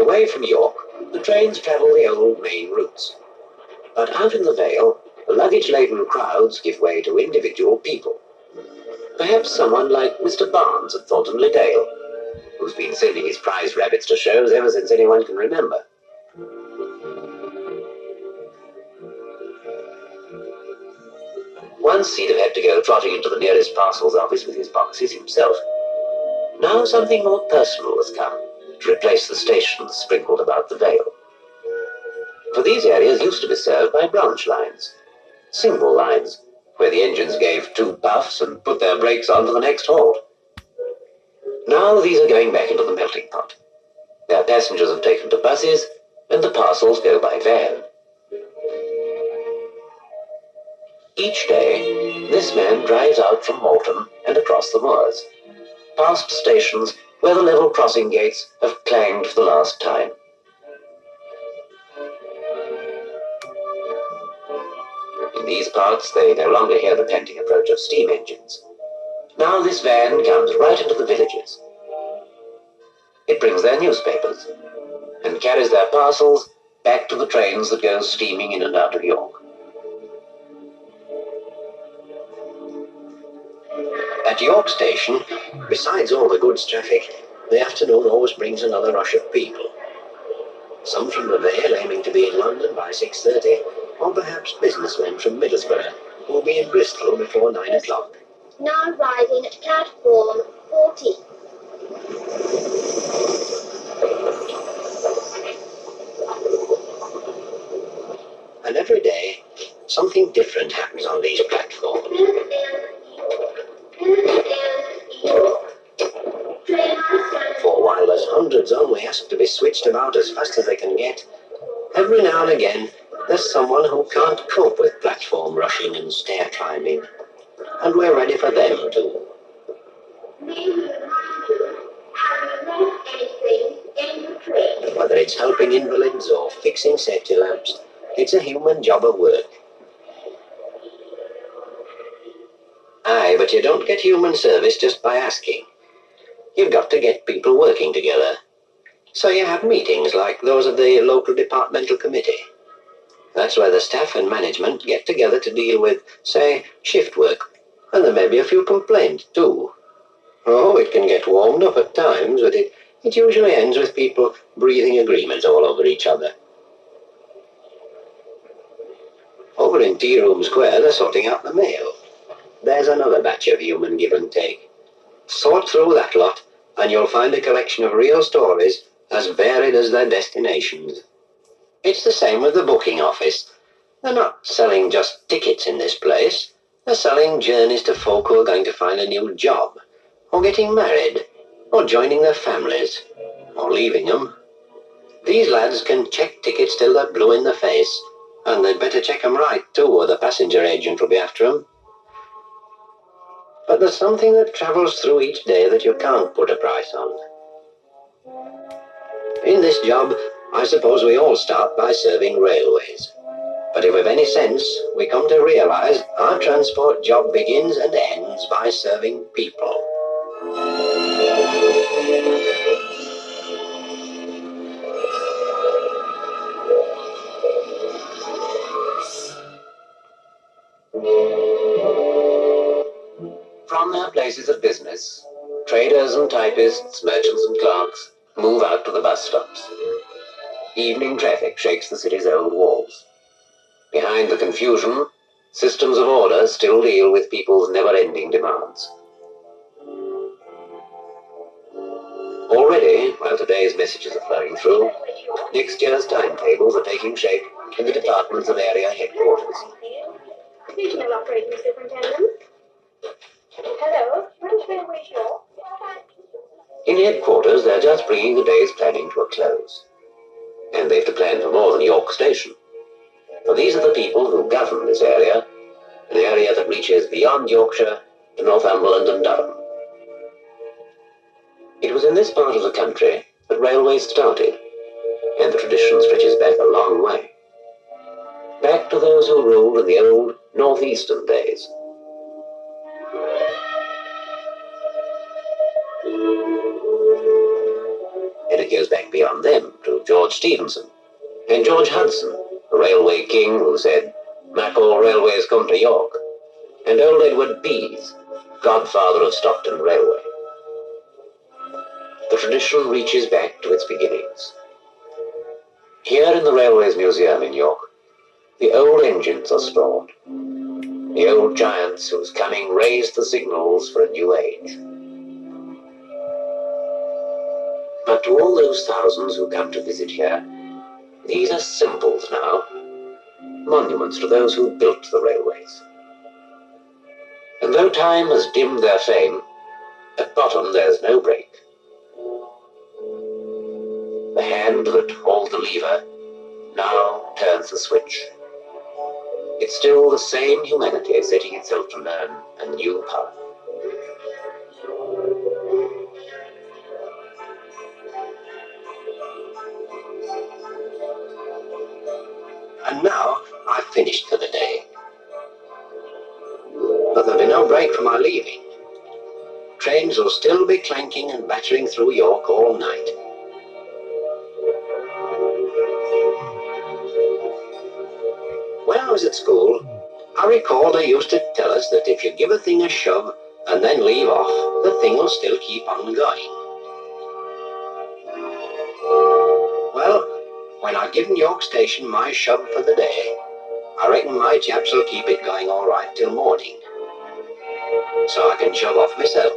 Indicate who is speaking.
Speaker 1: Away from York, the trains travel the old main routes. But out in the Vale, the luggage-laden crowds give way to individual people. Perhaps someone like Mr. Barnes at Thornton-le Dale, who's been sending his prize rabbits to shows ever since anyone can remember. Once he'd have had to go trotting into the nearest parcels office with his boxes himself. Now something more personal has come to replace the stations sprinkled about the Vale. For these areas used to be served by branch lines, single lines, where the engines gave 2 puffs and put their brakes on for the next halt. Now these are going back into the melting pot. Their passengers have taken to buses, and the parcels go by van. Each day, this man drives out from Moulton and across the moors, past stations where the level crossing gates have clanged for the last time. In these parts, they no longer hear the panting approach of steam engines. Now this van comes right into the villages. It brings their newspapers and carries their parcels back to the trains that go steaming in and out of York. At York Station, besides all the goods traffic, the afternoon always brings another rush of people. Some from the Vale aiming to be in London by 6:30, or perhaps businessmen from Middlesbrough who will be in Bristol before 9 o'clock.
Speaker 2: Now riding at platform 40.
Speaker 1: And every day, something different happens on these platforms. For while there's hundreds only asked to be switched about as fast as they can get, every now and again there's someone who can't cope with platform rushing and stair climbing, and we're ready for them too. Whether it's helping invalids or fixing safety lamps, it's a human job of work. Aye, but you don't get human service just by asking. You've got to get people working together. So you have meetings like those of the local departmental committee. That's where the staff and management get together to deal with, say, shift work. And there may be a few complaints too. Oh, it can get warmed up at times, but it usually ends with people breathing agreement all over each other. Over in Tea Room Square, they're sorting out the mail. There's another batch of human give and take. Sort through that lot, and you'll find a collection of real stories as varied as their destinations. It's the same with the booking office. They're not selling just tickets in this place. They're selling journeys to folk who are going to find a new job, or getting married, or joining their families, or leaving them. These lads can check tickets till they're blue in the face, and they'd better check 'em right too, or the passenger agent will be after 'em. But there's something that travels through each day that you can't put a price on. In this job, I suppose we all start by serving railways. But if we've any sense, we come to realize our transport job begins and ends by serving people. From their places of business, traders and typists, merchants and clerks move out to the bus stops. Evening traffic shakes the city's old walls. Behind the confusion, systems of order still deal with people's never-ending demands. Already, while today's messages are flowing through, next year's timetables are taking shape in the departments of area headquarters.
Speaker 2: Regional Operating Superintendent. Hello, British Railway Show.
Speaker 1: In headquarters, they're just bringing the day's planning to a close. And they've to plan for more than York Station. For these are the people who govern this area, an area that reaches beyond Yorkshire to Northumberland and Durham. It was in this part of the country that railways started, and the tradition stretches back a long way. Back to those who ruled in the old northeastern days. And it goes back beyond them to George Stephenson, and George Hudson, the railway king who said, "Mac all railways come to York," and old Edward Pease, godfather of Stockton Railway. The tradition reaches back to its beginnings. Here in the Railways Museum in York, the old engines are stored, the old giants whose coming raised the signals for a new age. But to all those thousands who come to visit here, these are symbols now, monuments to those who built the railways. And though time has dimmed their fame, at bottom there's no break. The hand that holds the lever now turns the switch. It's still the same humanity setting itself to learn a new path. And now I've finished for the day. But there'll be no break for my leaving. Trains will still be clanking and battering through York all night. When I was at school, I recall they used to tell us that if you give a thing a shove and then leave off, the thing will still keep on going. Well, when I've given York Station my shove for the day, I reckon my chaps will keep it going all right till morning, so I can shove off myself.